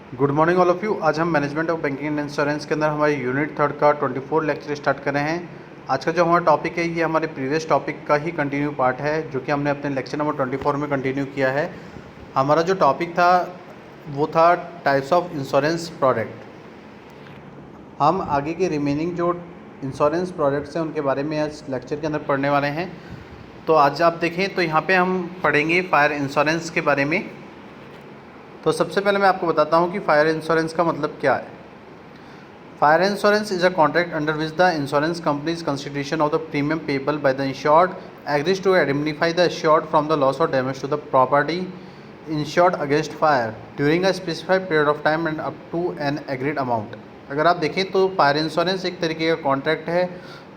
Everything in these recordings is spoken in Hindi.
Good morning all of you. आज हम management of banking and insurance के अंदर हमारे यूनिट थर्ड का 24 लेक्चर स्टार्ट कर रहे हैं। आज का जो हमारा टॉपिक है ये हमारे प्रीवियस टॉपिक का ही कंटिन्यू पार्ट है, जो कि हमने अपने लेक्चर नंबर 24 में कंटिन्यू किया है। हमारा जो टॉपिक था वो था टाइप्स ऑफ इंश्योरेंस प्रोडक्ट। हम आगे के रिमेनिंग जो इंश्योरेंस प्रोडक्ट्स हैं उनके बारे में आज लेक्चर के अंदर पढ़ने वाले हैं। तो आज आप देखें तो यहाँ पे हम पढ़ेंगे फायर इंश्योरेंस के बारे में। तो सबसे पहले मैं आपको बताता हूँ कि फायर इंश्योरेंस का मतलब क्या है। Fire insurance is a contract under which the insurance company's consideration of the premium payable by the insured agrees to indemnify the assured from the loss or damage to the property insured against fire during a specified period of time and up to an agreed amount। अगर आप देखें तो फायर इंश्योरेंस एक तरीके का कॉन्ट्रैक्ट है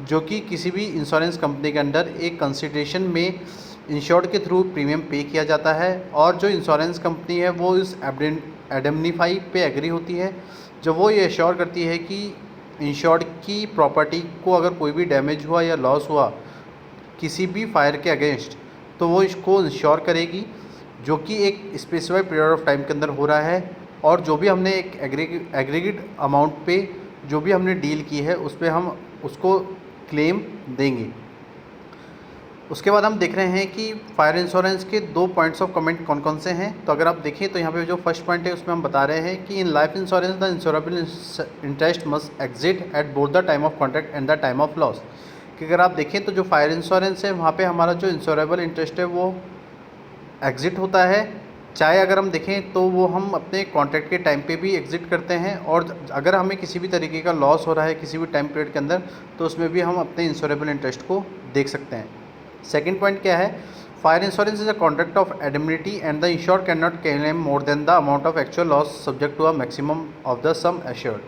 जो कि किसी भी इंश्योरेंस कंपनी के अंडर एक कंसिडरेशन में इंश्योर्ड के थ्रू प्रीमियम पे किया जाता है, और जो इंश्योरेंस कंपनी है वो इस एडमनीफाई पे एग्री होती है, जब वो ये एश्योर करती है कि इंश्योर्ड की प्रॉपर्टी को अगर कोई भी डैमेज हुआ या लॉस हुआ किसी भी फायर के अगेंस्ट, तो वो इसको इंश्योर करेगी, जो कि एक स्पेसिफाइड पीरियड ऑफ टाइम के अंदर हो रहा है। और जो भी हमने एक एग्रीगेट अमाउंट पे जो भी हमने डील की है उस पर हम उसको क्लेम देंगे। उसके बाद हम देख रहे हैं कि फायर इंश्योरेंस के 2 पॉइंट्स ऑफ कमेंट कौन कौन से हैं। तो अगर आप देखें तो यहाँ पे जो फर्स्ट पॉइंट है उसमें हम बता रहे हैं कि in life insurance the insurable interest must exit at both the time of contract and the time of loss. कि अगर आप देखें तो जो फायर इंश्योरेंस है वहाँ पे हमारा जो इंश्योरेबल इंटरेस्ट है वो एग्जिट होता है, चाहे अगर हम देखें तो वो हम अपने कॉन्ट्रैक्ट के टाइम पे भी एग्जिट करते हैं, और अगर हमें किसी भी तरीके का लॉस हो रहा है किसी भी टाइम पीरियड के अंदर तो उसमें भी हम अपने इंश्योरेबल इंटरेस्ट को देख सकते हैं। सेकेंड पॉइंट क्या है, fire insurance is a contract of indemnity and the insured can not claim more than the amount of actual loss subject to a maximum of the sum assured.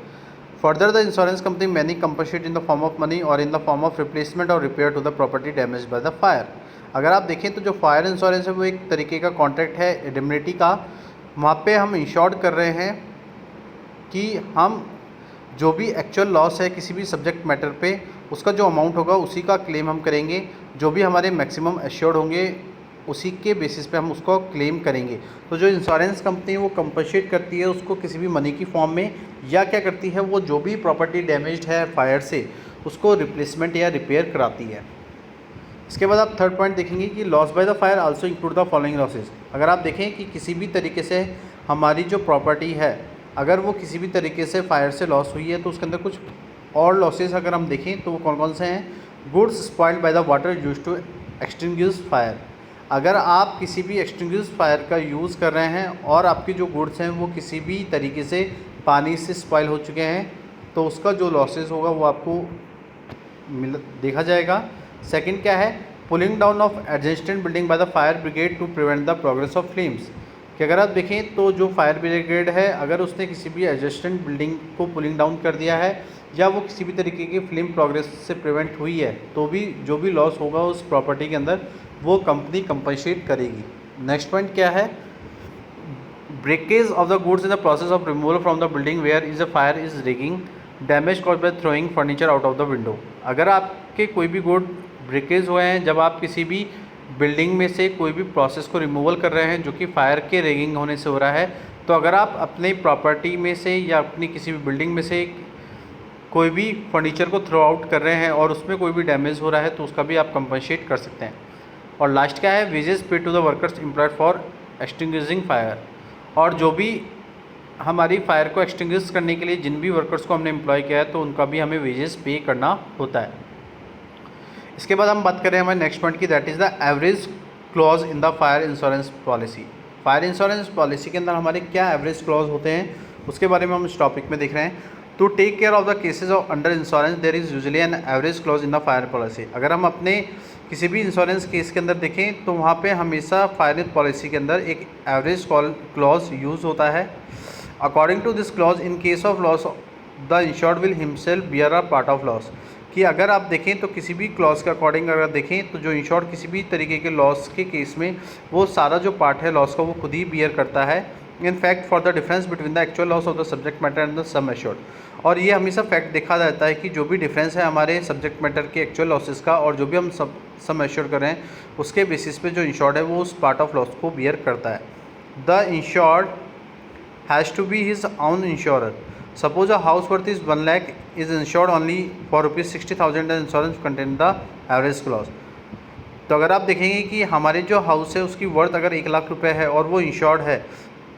Further the insurance company many compensate in the form of money और in the form of replacement और repair to the property damage by the fire. अगर आप देखें तो जो फायर इंश्योरेंस है वो एक तरीके का कॉन्ट्रैक्ट है एडमिनिटी का। वहाँ पे हम इंश्योर्ड कर रहे हैं कि हम जो भी एक्चुअल लॉस है किसी भी सब्जेक्ट मैटर पे उसका जो अमाउंट होगा उसी का क्लेम हम करेंगे, जो भी हमारे मैक्सिमम एश्योर्ड होंगे उसी के बेसिस पे हम उसको क्लेम करेंगे। तो जो इंश्योरेंस कंपनी है वो कंपनसेट करती है उसको किसी भी मनी की फॉर्म में, या क्या करती है वो जो भी प्रॉपर्टी डैमेज्ड है फायर से उसको रिप्लेसमेंट या रिपेयर कराती है। इसके बाद आप थर्ड पॉइंट देखेंगे कि loss by the fire also include the following losses. अगर आप देखें कि किसी भी तरीके से हमारी जो प्रॉपर्टी है अगर वो किसी भी तरीके से फायर से लॉस हुई है तो उसके अंदर कुछ और लॉसेस अगर हम देखें तो वो कौन कौन से हैं। Goods spoiled by the water used to extinguish fire. अगर आप किसी भी एक्सटिंग्विश फायर का यूज़ कर रहे हैं और आपके जो गुड्स हैं वो किसी भी तरीके से पानी से स्पॉइल हो चुके हैं तो उसका जो लॉसेस होगा वो आपको देखा जाएगा। सेकंड क्या है, pulling down of adjacent building by the fire brigade to prevent the progress of flames. कि अगर आप देखें तो जो फायर ब्रिगेड है अगर उसने किसी भी एडजेस्टेंट बिल्डिंग को पुलिंग डाउन कर दिया है या वो किसी भी तरीके की फ्लेम प्रोग्रेस से प्रिवेंट हुई है तो भी जो भी लॉस होगा उस प्रॉपर्टी के अंदर वो कंपनी कंपनसेट करेगी। नेक्स्ट पॉइंट क्या है, breakage of the goods in the process of removal from the building where is a fire is rigging damage cause by throwing furniture out of the window. अगर आपके कोई भी गुड ब्रेकेज हुए हैं जब आप किसी भी बिल्डिंग में से कोई भी प्रोसेस को रिमूवल कर रहे हैं जो कि फायर के रेगिंग होने से हो रहा है, तो अगर आप अपने प्रॉपर्टी में से या अपनी किसी भी बिल्डिंग में से कोई भी फर्नीचर को थ्रो आउट कर रहे हैं और उसमें कोई भी डैमेज हो रहा है तो उसका भी आप कंपनसेट कर सकते हैं। और लास्ट क्या है, wages pay to the workers employed for extinguishing fire. और जो भी हमारी फायर को एक्सटिंग्विश करने के लिए जिन भी वर्कर्स को हमने एम्प्लॉय किया है तो उनका भी हमें वेजेस पे करना होता है। इसके बाद हम बात करें हमारे नेक्स्ट पॉइंट की, that is the average clause in the fire insurance policy. Fire insurance policy के अंदर हमारे क्या एवरेज क्लॉज होते हैं उसके बारे में हम इस टॉपिक में देख रहे हैं। To take care of the cases of under insurance there is usually an average clause in the fire policy. अगर हम अपने किसी भी इंश्योरेंस केस के अंदर देखें तो वहाँ पे हमेशा फायर पॉलिसी के अंदर एक एवरेज क्लॉज यूज़ होता है। According to this clause in case of loss the insured will himself bear a part of loss. कि अगर आप देखें तो किसी भी क्लॉज के अकॉर्डिंग अगर देखें तो जो इंश्योर्ड किसी भी तरीके के लॉस के केस में वो सारा जो पार्ट है लॉस का वो खुद ही बियर करता है। In fact for the difference between the actual loss of the subject matter and the sum assured. और ये हमेशा फैक्ट देखा जाता है कि जो भी डिफरेंस है हमारे सब्जेक्ट मैटर के एक्चुअल लॉसेस का और जो भी हम सम एश्योर्ड कर रहे हैं उसके बेसिस पे जो इंश्योर्ड है वो उस पार्ट ऑफ लॉस को बियर करता है। The insured has to be his own insurer. Suppose a house worth is 1 lakh is insured only for ₹60,000 and insurance contain the average clause. तो अगर आप देखेंगे कि हमारे जो हाउस है उसकी वर्थ अगर 1 लाख रुपए है और वो इंश्योर्ड है,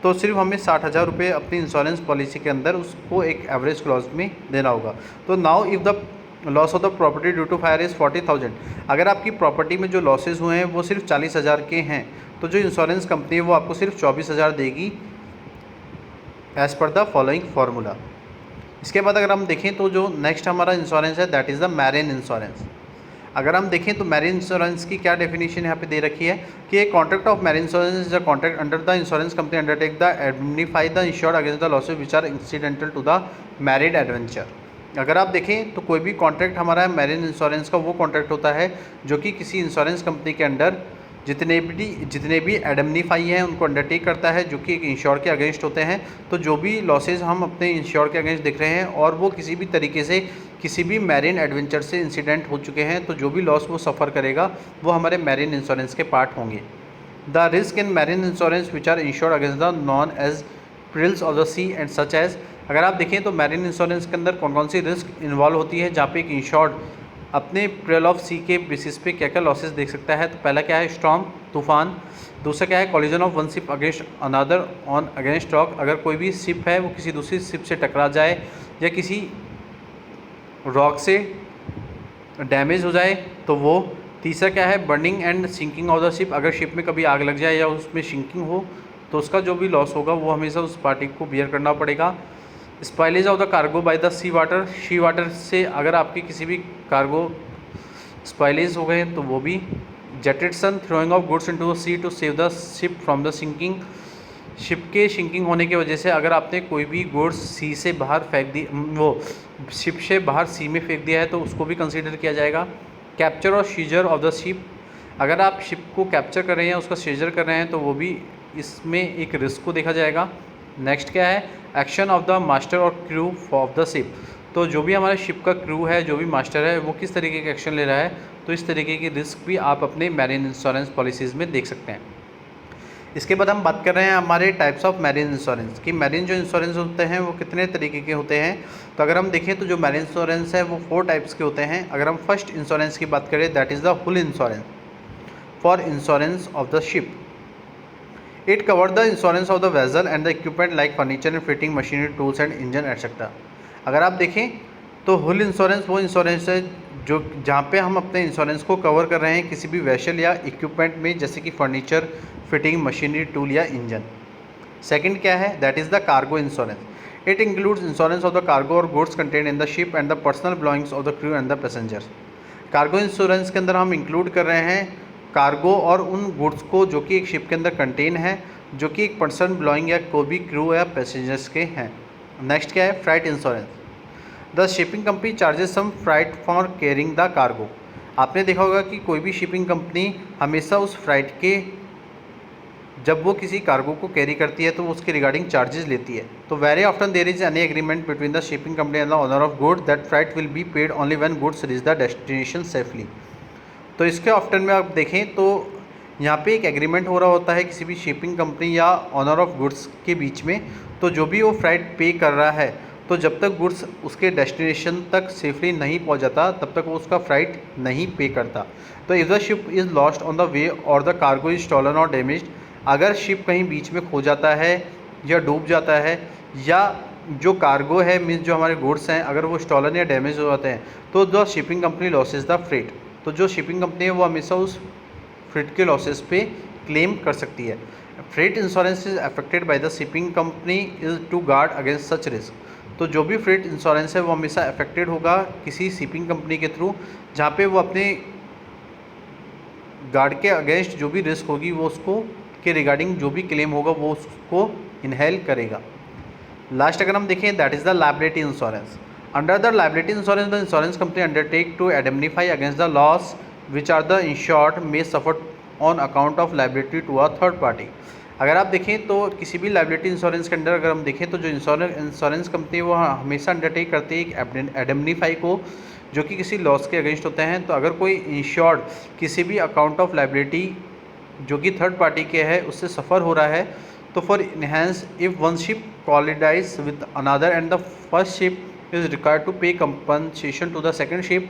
तो सिर्फ हमें 60,000 रुपये अपनी इंश्योरेंस पॉलिसी के अंदर उसको एक एवरेज क्लॉज में देना होगा। तो now if the loss of the property due to fire is 40,000, अगर आपकी प्रॉपर्टी में जो लॉसेज हुए हैं वो सिर्फ 40,000 के हैं, तो जो इंश्योरेंस कंपनी है वो आपको सिर्फ 24,000 देगी as per the following formula. इसके बाद अगर हम देखें तो जो नेक्स्ट हमारा इंश्योरेंस है that is the marine insurance. अगर हम देखें तो मैरिन इंश्योरेंस की क्या डेफिनेशन यहाँ पे दे रखी है कि a contract of marine insurance is a contract under the insurance company undertake the indemnify the insured against the losses which are incidental to the marine adventure. अगर आप देखें तो कोई भी कॉन्ट्रैक्ट हमारा मैरिन इंश्योरेंस का वो कॉन्ट्रैक्ट होता है जो कि किसी इंश्योरेंस कंपनी के अंडर जितने भी एडमिनिफाई हैं उनको अंडरटेक करता है, जो कि एक इंश्योर के अगेंस्ट होते हैं। तो जो भी लॉसेज हम अपने इंश्योर के अगेंस्ट देख रहे हैं और वो किसी भी तरीके से किसी भी मैरिन एडवेंचर से इंसिडेंट हो चुके हैं, तो जो भी लॉस वो सफ़र करेगा वो हमारे मैरिन इंश्योरेंस के पार्ट होंगे। The risk in marine insurance which are insured against the known as perils of the sea and such as. अगर आप देखें तो मैरिन इंश्योरेंस के अंदर कौन कौन सी रिस्क इन्वॉल्व होती है जहाँ पे एक इंश्योर्ड अपने प्रिल ऑफ सी के बेसिस पे क्या क्या लॉसेस देख सकता है। तो पहला क्या है, स्टॉर्म, तूफान। दूसरा क्या है, collision of one ship against another on against rock. अगर कोई भी शिप है वो किसी दूसरी शिप से टकरा जाए या किसी रॉक से डैमेज हो जाए तो वो। तीसरा क्या है, burning and sinking of the ship. अगर शिप में कभी आग लग जाए या उसमें सिंकिंग हो तो उसका जो भी लॉस होगा वो हमेशा उस पार्टी को बियर करना पड़ेगा। Spoilage of the cargo by the sea water से अगर आपकी किसी भी कार्गो स्पाइलेज हो गए तो वो भी। Jettison, throwing of goods into the sea to save the ship from the sinking. Ship के सिंकिंग होने की वजह से अगर आपने कोई भी गुड्स सी से बाहर फेंक दी, वो शिप से बाहर सी में फेंक दिया है तो उसको भी कंसीडर किया जाएगा। कैप्चर और सीजर ऑफ द शिप, अगर आप शिप को कैप्चर कर रहे हैं उसका सीजर कर रहे हैं तो वो भी इसमें एक रिस्क को देखा जाएगा। नेक्स्ट क्या है, एक्शन ऑफ द मास्टर और क्रू ऑफ द शिप। तो जो भी हमारे शिप का क्रू है, जो भी मास्टर है, वो किस तरीके का एक्शन ले रहा है, तो इस तरीके की रिस्क भी आप अपने मैरिन इंश्योरेंस पॉलिसीज़ में देख सकते हैं। इसके बाद हम बात कर रहे हैं हमारे टाइप्स ऑफ मैरिन इंश्योरेंस कि मैरिन जो इंश्योरेंस होते हैं वो कितने तरीके के होते हैं। तो अगर हम देखें तो जो मैरिन इंश्योरेंस है वो 4 टाइप्स के होते हैं। अगर हम फर्स्ट इंश्योरेंस की बात करें that is the hull insurance for insurance of the ship. It cover the insurance of the vessel and the equipment like furniture and fitting machinery tools and engine etcetera. अगर आप देखें तो हुल इंश्योरेंस वो इंश्योरेंस है जो जहाँ पे हम अपने इंश्योरेंस को कवर कर रहे हैं किसी भी वेसल या इक्विपमेंट में, जैसे कि फर्नीचर, फिटिंग, मशीनरी, टूल या इंजन। सेकंड क्या है, that is the cargo insurance. It includes insurance of the cargo और goods contain in the ship and the personal belongings of the crew and the passengers. Cargo insurance के अंदर हम इंक्लूड कर रहे हैं कार्गो और उन गुड्स को जो कि एक शिप के अंदर कंटेन है, जो कि एक पर्सन बिलोंगिंग या कोई भी क्रू या पैसेंजर्स के हैं। नेक्स्ट क्या है, freight insurance. The shipping company charges some freight for carrying the cargo. आपने देखा होगा कि कोई भी शिपिंग कंपनी हमेशा उस फ्राइट के, जब वो किसी कार्गो को कैरी करती है तो उसके रिगार्डिंग चार्जेस लेती है। तो very often there is any agreement between the shipping company and the owner of good that freight will be paid only when goods reach the destination safely. तो इसके ऑफ्टन में आप देखें तो यहाँ पे एक एग्रीमेंट हो रहा होता है किसी भी शिपिंग कंपनी या ओनर ऑफ गुड्स के बीच में। तो जो भी वो फ्राइट पे कर रहा है, तो जब तक गुड्स उसके डेस्टिनेशन तक सेफली नहीं पहुँच जाता तब तक वो उसका फ्राइट नहीं पे करता। तो if the ship is lost on the way और द कार्गो इज स्टॉलन और डैमेज्ड, अगर शिप कहीं बीच में खो जाता है या डूब जाता है या जो कार्गो है मीन्स जो हमारे गुड्स हैं अगर वो स्टॉलन या डैमेज हो जाते हैं, तो the shipping company losses the freight. तो जो शिपिंग कंपनी है वो हमेशा उस फ्रेट के लॉसेस पे क्लेम कर सकती है। Freight insurance is affected by the shipping company is to guard against such risk. तो जो भी फ्रेट इंश्योरेंस है वो हमेशा अफेक्टेड होगा किसी शिपिंग कंपनी के थ्रू, जहाँ पे वो अपने गार्ड के अगेंस्ट जो भी रिस्क होगी वो उसको के रिगार्डिंग जो भी क्लेम होगा वो उसको इनहेल करेगा। लास्ट अगर हम देखें that is the liability insurance. Under the liability insurance the insurance company undertake to indemnify against the loss which are the insured may suffer on account of liability to a third party. अगर आप देखें तो किसी भी लायबिलिटी इंश्योरेंस के अंडर अगर हम देखें तो जो इंश्योरेंस कंपनी वो हमेशा अंडरटेक करती है एक indemnify को, जो कि किसी लॉस के अगेंस्ट होते हैं। तो अगर कोई इंश्योर्ड किसी भी अकाउंट ऑफ लायबिलिटी जो कि थर्ड पार्टी के है उससे सफ़र हो रहा है, तो for enhance if one ship collides with another and the first ship is required to pay compensation to the second ship,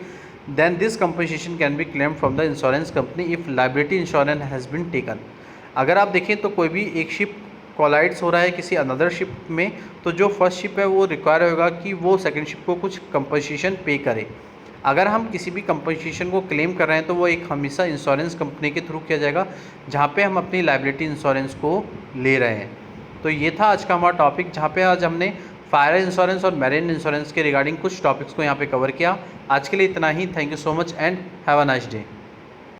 then this compensation can be claimed from the insurance company if liability insurance has been taken. अगर आप देखें तो कोई भी एक शिप कोलाइड्स हो रहा है किसी अनदर शिप में, तो जो फर्स्ट शिप है वो रिक्वायर होगा कि वो सेकंड शिप को कुछ कंपनसेशन पे करे. अगर हम किसी भी कंपनसेशन को क्लेम कर रहे हैं तो वो एक हमेशा इंश्योरेंस कंपनी के थ्रू किया जाएगा जहाँ पे हम अपनी लायबिलिटी इंश्योरेंस को ले रहे हैं. तो ये था आज का हमारा टॉपिक, जहाँ पे आज हमने फायर इंश्योरेंस और मैरीन इंश्योरेंस के रिगार्डिंग कुछ टॉपिक्स को यहाँ पे कवर किया. आज के लिए इतना ही. Thank you so much and have a nice day.